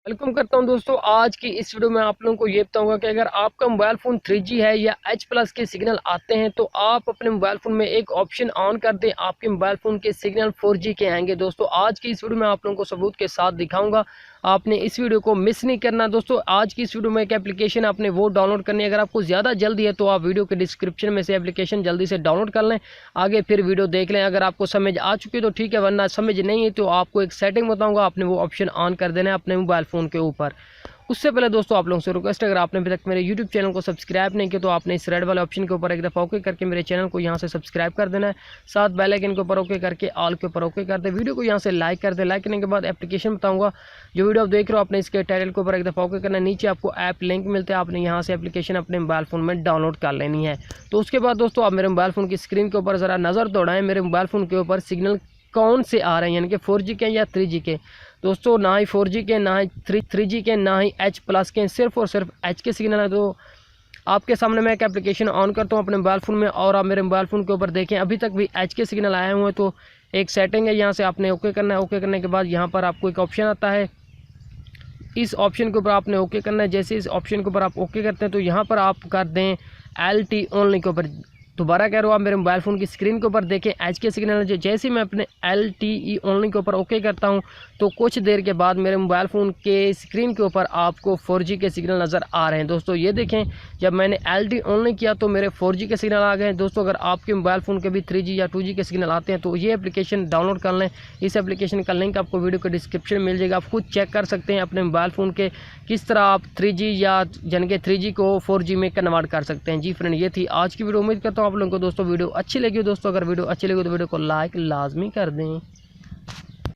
Welcome करता हूं दोस्तों। आज की इस वीडियो में आप लोगों को ये बताऊंगा कि अगर आपका मोबाइल फ़ोन 3G है या H+ के सिग्नल आते हैं तो आप अपने मोबाइल फ़ोन में एक ऑप्शन ऑन कर दें, आपके मोबाइल फ़ोन के सिग्नल 4G के आएंगे। दोस्तों आज की इस वीडियो में आप लोगों को सबूत के साथ दिखाऊंगा, आपने इस वीडियो को मिस नहीं करना। दोस्तों आज की इस वीडियो में एक एप्लीकेशन आपने वो डाउनलोड करनी है। अगर आपको ज़्यादा जल्दी है तो आप वीडियो के डिस्क्रिप्शन में से एप्लीकेशन जल्दी से डाउनलोड कर लें, आगे फिर वीडियो देख लें। अगर आपको समझ आ चुकी है तो ठीक है, वरना समझ नहीं है तो आपको एक सेटिंग बताऊँगा, आपने वो ऑप्शन ऑन कर देना है अपने मोबाइल फ़ोन के ऊपर। उससे पहले दोस्तों आप लोगों से रिक्वेस्ट है, अगर आपने अभी तक मेरे यूट्यूब चैनल को सब्सक्राइब नहीं किया तो आपने इस रेड वाले ऑप्शन के ऊपर एक दफ़ा ओके करके मेरे चैनल को यहाँ से सब्सक्राइब कर देना है। साथ बेल आइकन के ऊपर ओके करके ऑल के ऊपर ओके कर दे। वीडियो को यहाँ से लाइक कर दे। लाइक करने के बाद एप्लीकेशन बताऊँगा, जो वीडियो आप देख रहे हो आपने इसके टाइटल के ऊपर एक दफ़ा ओके करना है। नीचे आपको ऐप लिंक मिलता है, आपने यहाँ से एप्लीकेशन अपने मोबाइल फ़ोन में डाउनलोड कर लेनी है। तो उसके बाद दोस्तों आप मेरे मोबाइल फ़ोन की स्क्रीन के ऊपर ज़रा नज़र दौड़ाएँ, मेरे मोबाइल फ़ोन के ऊपर सिग्नल कौन से आ रहे हैं, यानी कि 4G के या 3G के। दोस्तों ना ही 4G के, ना ही 3G के, ना ही H+ के, सिर्फ और सिर्फ H के सिग्नल है। तो आपके सामने मैं एक एप्लीकेशन ऑन करता हूँ अपने मोबाइल फ़ोन में और आप मेरे मोबाइल फ़ोन के ऊपर देखें, अभी तक भी H के सिग्नल आए हुए हैं। तो एक सेटिंग है, यहाँ से आपने ओके करना है। ओके करने के बाद यहाँ पर आपको एक ऑप्शन आता है, इस ऑप्शन के ऊपर आपने ओके करना है। जैसे इस ऑप्शन के ऊपर आप ओके करते हैं तो यहाँ पर आप कर दें LTE ओनली के ऊपर। दोबारा कह रहा हूँ, आप मेरे मोबाइल फ़ोन की स्क्रीन के ऊपर देखें H के सिग्नल जैसे ही मैं अपने LTE ओनली के ऊपर ओके करता हूँ तो कुछ देर के बाद मेरे मोबाइल फ़ोन के स्क्रीन के ऊपर आपको 4G के सिग्नल नज़र आ रहे हैं। दोस्तों ये देखें, जब मैंने LTE ओनली किया तो मेरे 4G के सिग्नल आ गए हैं। दोस्तों अगर आपके मोबाइल फ़ोन के भी 3G या 2G के सिग्नल आते हैं तो ये एप्लीकेशन डाउनलोड कर लें। इस एप्लीकेशन का लिंक आपको वीडियो के डिस्क्रिप्शन में मिल जाएगा, आप खुद चेक कर सकते हैं अपने मोबाइल फ़ोन के किस तरह आप 3G या यानी कि 3G को 4G में कन्वर्ट कर सकते हैं। जी फ्रेंड, ये थी आज की वीडियो। उम्मीद करता हूँ आप लोगों को दोस्तों वीडियो अच्छी लगी हो। दोस्तों अगर वीडियो अच्छी लगी तो वीडियो को लाइक लाजमी कर दें।